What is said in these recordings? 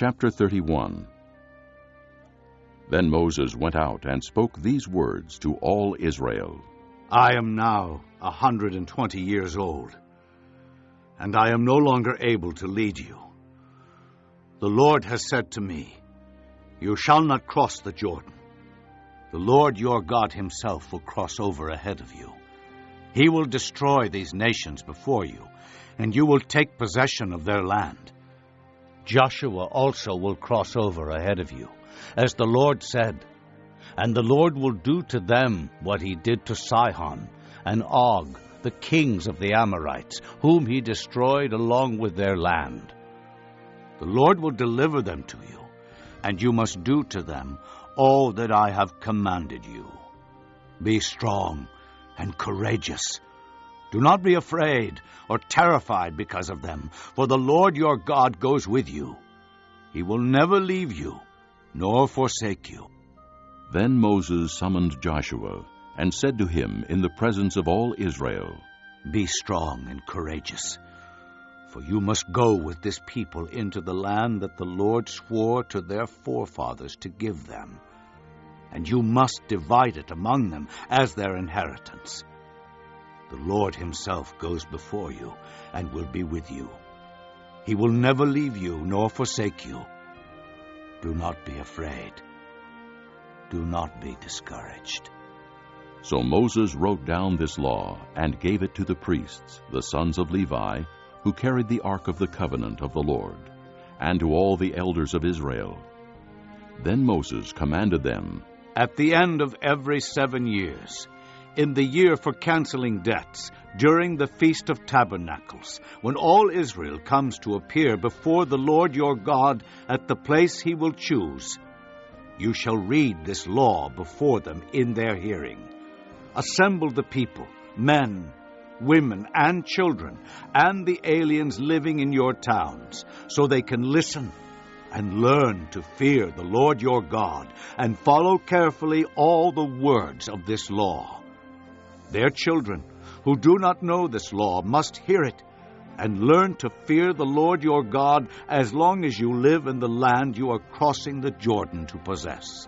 Chapter 31. Then Moses went out and spoke these words to all Israel. I am now 120 years old, and I am no longer able to lead you. The Lord has said to me, "You shall not cross the Jordan. The Lord your God himself will cross over ahead of you. He will destroy these nations before you, and you will take possession of their land. Joshua also will cross over ahead of you, as the Lord said, and the Lord will do to them what he did to Sihon and Og, the kings of the Amorites, whom he destroyed along with their land. The Lord will deliver them to you, and you must do to them all that I have commanded you. Be strong and courageous. Do not be afraid or terrified because of them, for the Lord your God goes with you. He will never leave you nor forsake you." Then Moses summoned Joshua and said to him in the presence of all Israel, "Be strong and courageous, for you must go with this people into the land that the Lord swore to their forefathers to give them, and you must divide it among them as their inheritance. The Lord himself goes before you and will be with you. He will never leave you nor forsake you. Do not be afraid. Do not be discouraged." So Moses wrote down this law and gave it to the priests, the sons of Levi, who carried the ark of the covenant of the Lord, and to all the elders of Israel. Then Moses commanded them, "At the end of every 7 years, in the year for canceling debts, during the Feast of Tabernacles, when all Israel comes to appear before the Lord your God at the place he will choose, you shall read this law before them in their hearing. Assemble the people, men, women, and children, and the aliens living in your towns, so they can listen and learn to fear the Lord your God, and follow carefully all the words of this law. Their children, who do not know this law, must hear it and learn to fear the Lord your God as long as you live in the land you are crossing the Jordan to possess."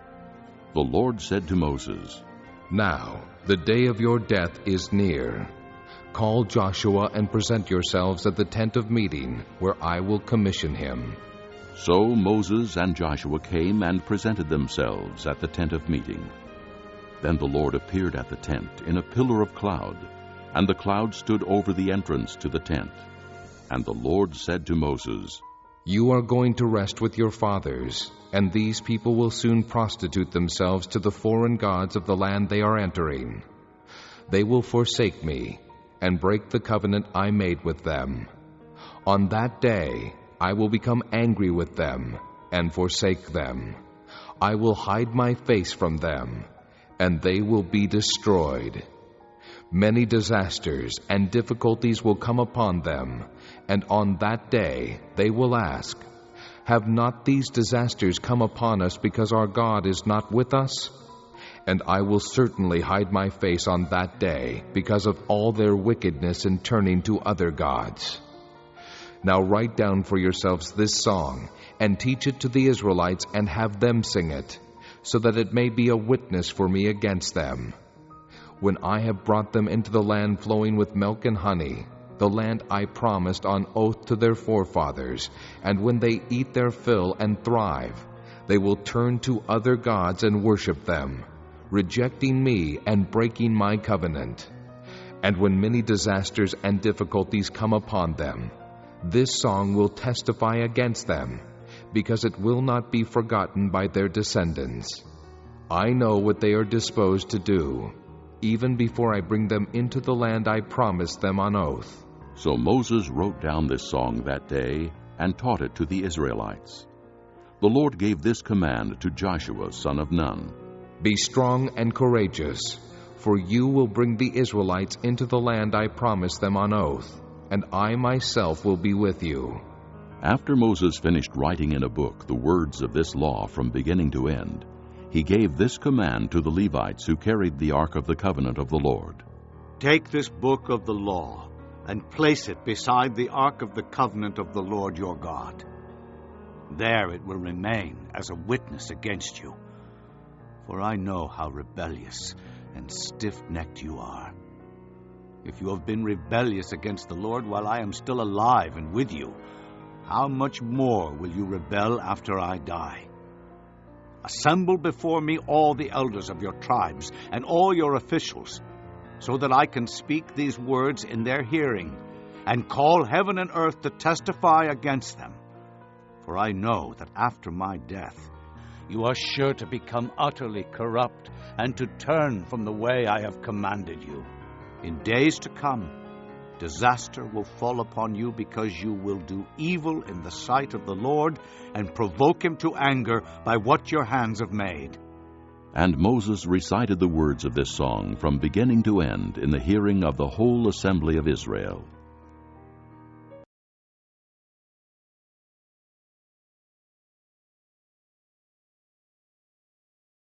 The Lord said to Moses, "Now the day of your death is near. Call Joshua and present yourselves at the tent of meeting, where I will commission him." So Moses and Joshua came and presented themselves at the tent of meeting. Then the Lord appeared at the tent in a pillar of cloud, and the cloud stood over the entrance to the tent. And the Lord said to Moses, "You are going to rest with your fathers, and these people will soon prostitute themselves to the foreign gods of the land they are entering. They will forsake me and break the covenant I made with them. On that day I will become angry with them and forsake them. I will hide my face from them, and they will be destroyed. Many disasters and difficulties will come upon them, and on that day they will ask, 'Have not these disasters come upon us because our God is not with us?' And I will certainly hide my face on that day because of all their wickedness in turning to other gods. Now write down for yourselves this song, and teach it to the Israelites, and have them sing it, so that it may be a witness for me against them. When I have brought them into the land flowing with milk and honey, the land I promised on oath to their forefathers, and when they eat their fill and thrive, they will turn to other gods and worship them, rejecting me and breaking my covenant. And when many disasters and difficulties come upon them, this song will testify against them, because it will not be forgotten by their descendants. I know what they are disposed to do, even before I bring them into the land I promised them on oath." So Moses wrote down this song that day and taught it to the Israelites. The Lord gave this command to Joshua, son of Nun. "Be strong and courageous, for you will bring the Israelites into the land I promised them on oath, and I myself will be with you." After Moses finished writing in a book the words of this law from beginning to end, he gave this command to the Levites who carried the ark of the covenant of the Lord. "Take this book of the law and place it beside the ark of the covenant of the Lord your God. There it will remain as a witness against you. For I know how rebellious and stiff-necked you are. If you have been rebellious against the Lord while I am still alive and with you, how much more will you rebel after I die? Assemble before me all the elders of your tribes and all your officials, so that I can speak these words in their hearing, and call heaven and earth to testify against them. For I know that after my death you are sure to become utterly corrupt and to turn from the way I have commanded you. In days to come, disaster will fall upon you because you will do evil in the sight of the Lord and provoke him to anger by what your hands have made. And Moses recited the words of this song from beginning to end in the hearing of the whole assembly of Israel.